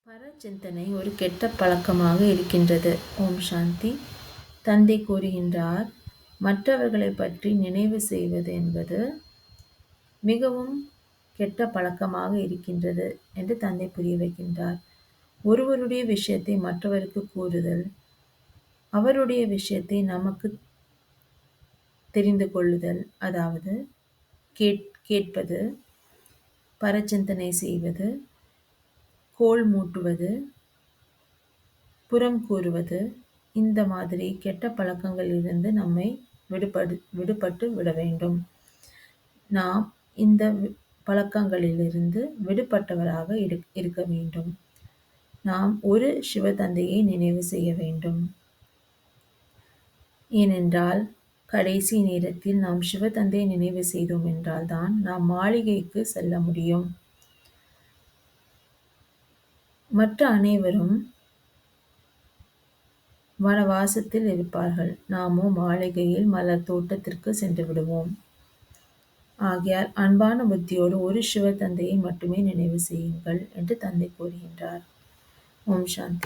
பரச்சிந்தனை ஒரு கெட்ட பழக்கமாக இருக்கின்றது. ஓம் சாந்தி. தந்தை கூறுகின்றார், மற்றவர்களை பற்றி நினைவு செய்வது என்பது மிகவும் கெட்ட பழக்கமாக இருக்கின்றது என்று தந்தை புரிய வைக்கின்றார். ஒருவருடைய விஷயத்தை மற்றவருக்கு கூறுதல், அவருடைய விஷயத்தை நமக்கு தெரிந்து கொள்ளுதல், அதாவது கேட்பது, பரச்சிந்தனை செய்வது, கோல் மூட்டுவது, புறம் கூறுவது, இந்த மாதிரி கெட்ட பழக்கங்களிலிருந்து நம்மை விடுபட்டு விட வேண்டும். நாம் இந்த பழக்கங்களிலிருந்து விடுபட்டவராக இருக்க வேண்டும். நாம் ஒரு சிவதந்தையை நினைவு செய்ய வேண்டும். ஏனென்றால் கடைசி நேரத்தில் நாம் சிவதந்தையை நினைவு செய்தோம் என்றால் தான் நாம் மாளிகைக்கு செல்ல முடியும். மற்ற அனைவரும் வனவாசத்தில் இருப்பார்கள். நாமோ மாளிகையில் மலர் தோட்டத்திற்கு சென்று விடுவோம். ஆகையால் அன்பான புத்தியோடு ஒரு சிவதந்தையை மட்டுமே நினைவு செய்யுங்கள் என்று தந்தை கூறுகின்றார். ஓம் சாந்தி.